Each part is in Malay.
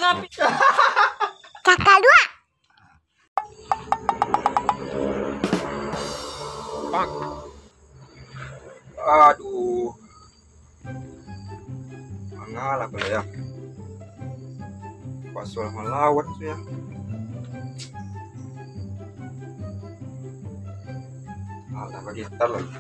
napi. Kakak dua. Pak. Aduh. Mangalah pala ya. Pasal malawat tuh ya. Alah bagi gitar lagi.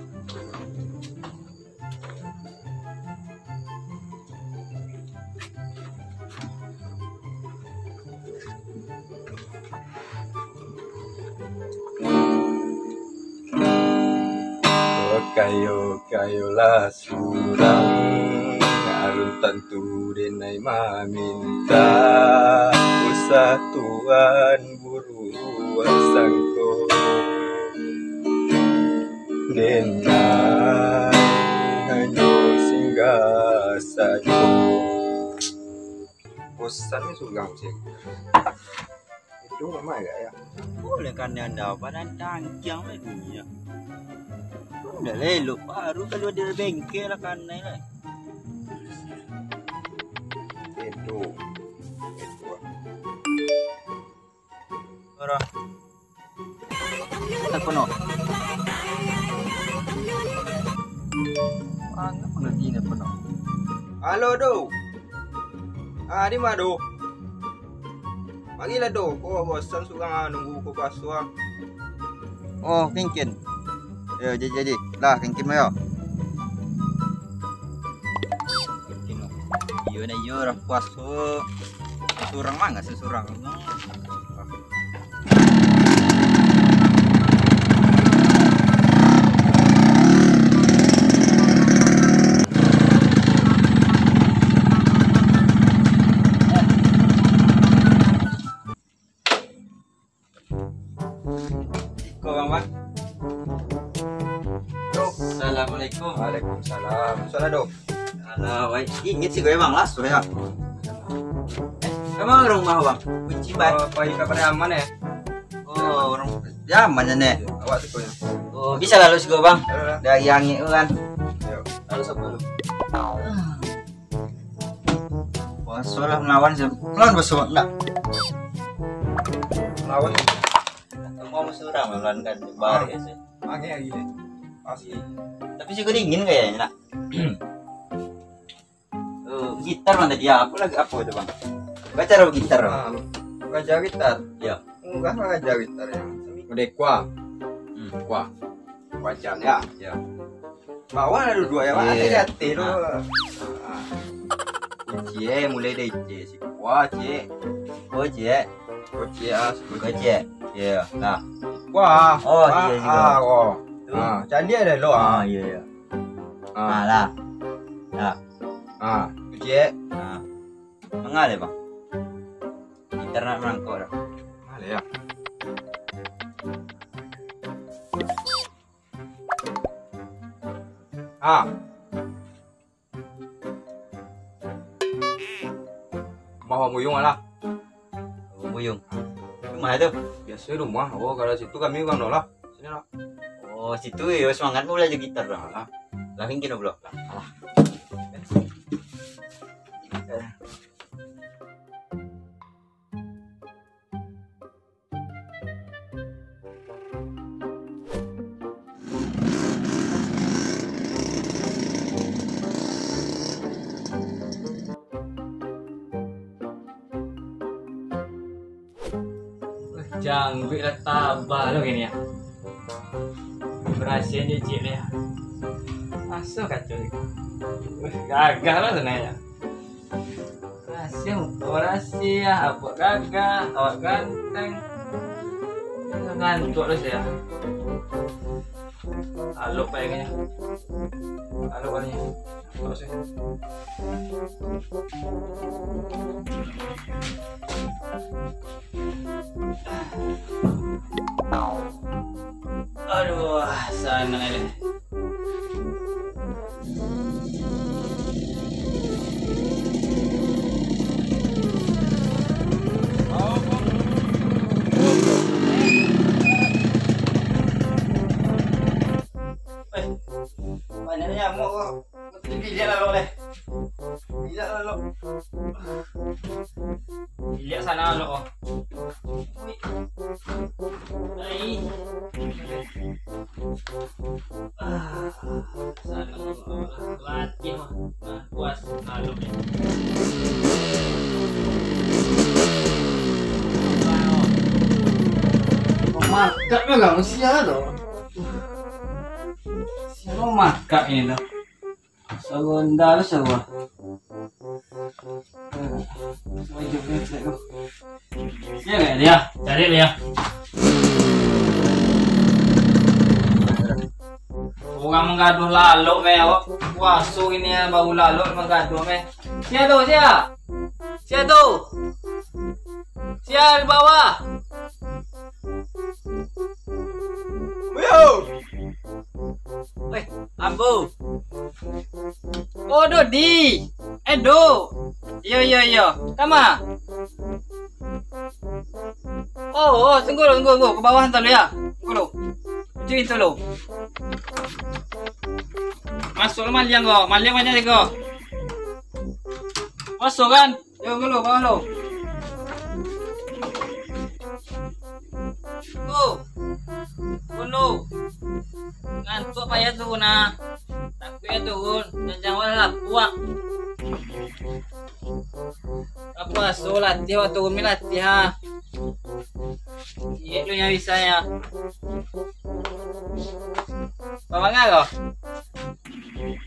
Kayo-kayolah surang alun tentu denai maminta usah tuan buru wasangko denai hanya singgah saja bosan sugang sih itu lama ya Boleh kan anda pada tangkiang lagi ya. Udah lelok baru kalau ada bengkel lah kan lah. itu Orang. Telepon no. Angga mana di telepon no. halo do di mana do Magilah do kau bosan suka nunggu kau paswa Oh, kengkin. Ya, jadi. Lah, kengkin mo yo. Kengkin mo. Iyo na iyo, rapuas so. Susurang mah nggak susurang. Kau bang bang. Assalamualaikum. Waalaikumsalam salah do Alah, wai inget sih gue bang las ya. Emang rumah bang? Kunci ban. apa kabar aman ya Oh, orang zamannya nih. awak tuh ya Oh, bisa lalu sih gue bang. Ayo, Dari yang itu kan. ayo. Lalu sebelum. Wah, soalnya melawan sih. Melawan bos enggak? lawan Mau musuhan melawan kan bar ya sih. angin lagi deh pasti Tapi sih gue dingin kayaknya nak. Gitar mana dia? Aku lagi apa itu bang? Baca cara gitar. gajah gitar Iya. enggak gajah gitar ya udah kuah kuah wajan ya Ya. bawah ada dua ya Iya. hati-hati lo Cie mulai dari C si kuah C. Oh C. kuci ya Gue C. Iya. Nah. wah Oh, iya juga. oh Tuh. jadi ada lo Iya iya. Nah lah. Nah. kuci Nah. Mengalir bang. Gitar nak merangkau dah. ada ya mau muyung lah Oh, Buyung. Rumah itu. biasa rumah kalau situ kami kan nolak sini lah Oh, situ ya semangat mulai aja gitar bang. Lah mungkin belum. Alah. Janggut lah tabah lo gini ya. Berhasil aja cik ya. Asal kacau ni. Gagah lah sebenarnya. Berhasil, apa gagah, awak ganteng. Ngantuk lah saya. Halo pak kayaknya. Halo palingnya. Terus ya. Aduh, sana ini. Mana nyamuk kok? Mesti bijak lah lo leh. Bijak lah lo. Lihat sana lo. Ay. Sana latih mah. Puas nalo deh. Makaknya gak mesti ada. Siapa makak ini dah? Segunda lah sewa. Ya nggak dia, cari dia. Bukan menggaduh lalu meo. Wasu ini ya bau lalu menggaduh me. Siapa tuh siapa? Siapa tuh? Siapa di bawah? Yo. Weh, ambo. Oh, Dodi. Edo. Yo. Kama. Oh, tunggu. Ke bawah dulu ya. Tunggu. Cuci dulu. Masuk maliang go. Maliang mana go? Masuk kan? Yo, dulu bawah lo. Tuh. Dulu. Ngantuk apa ya tuh nah? Tapi ya tuh, dan jangan lapua. Apa so latih waktu kami latih ha? Iya lu yang bisa ya. Bawa nggak lo?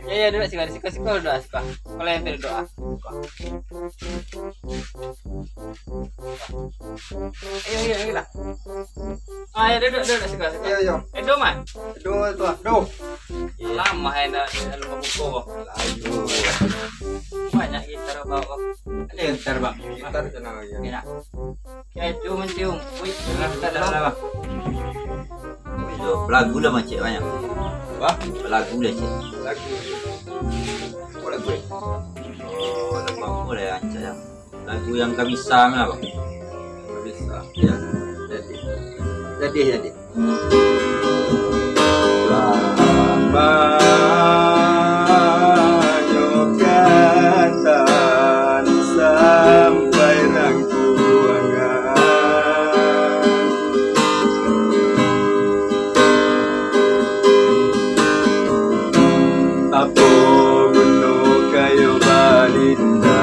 Ya duduk sih, siko doa siko. Kalau yang berdoa. Ayo lah. Ayo duduk siko. Yo. Edo man. Do. Lama ya dalam buku. Banyak gitar bawa. Ada yang terbang. Gitar tenang aja. Enak. Kayak cium. Wih, Dah. Lagu lah macam banyak. Wah, Lagu lah cik. lagi. Boleh gue. Oh, lepas boleh ancak ya. Lagu yang kami sama bang. Nggak bisa. Ya, jadi. Menyokatan sampai rangkuangan. Apa gunung kayu balinda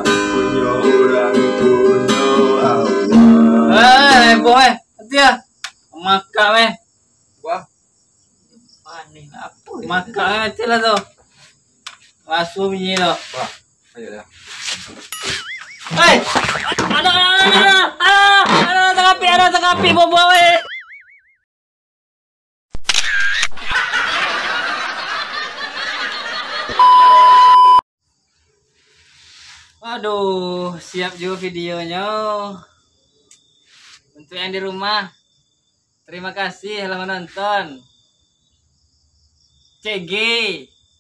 punya orang punya awal. boy, dia makan weh. Wah, Paning apa? Makan mati lah tu. Masuk bunyi tu. wah, ayo dah. Hei, ada tengah api, buah weh. Aduh, siap juga videonya. Untuk yang di rumah, terima kasih telah menonton. CG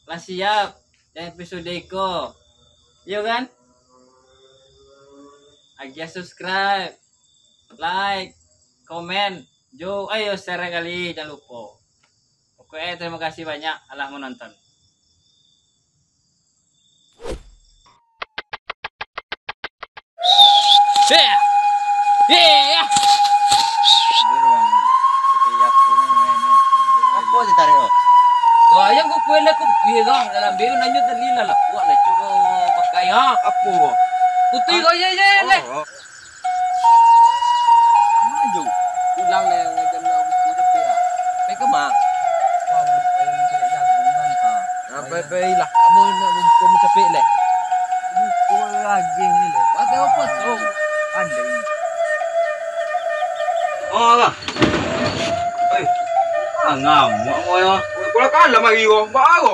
lah siap dan episode Eko. Yo kan? Aja subscribe, like, komen, ayo share kali, jangan lupa. Oke, terima kasih banyak telah menonton. Yeah. Apa ditarik oh? Wah, yang kau kuela kau bilang dalam biru nanya tadi lah. Buat lah coba pakai ha. Apa? Putih kau ya le. Maju. Ulang le macam nak buku tepi ah. Pergi ke mak. Wah, pengen kena jagung kan. Baik lah. Kamu nak buku mu tepi le. Buku lagi ni le. Pakai apa so? Andai. Oh lah. Oi. Ngamuk mo yo. Kau kan lama iyo. Ba ako.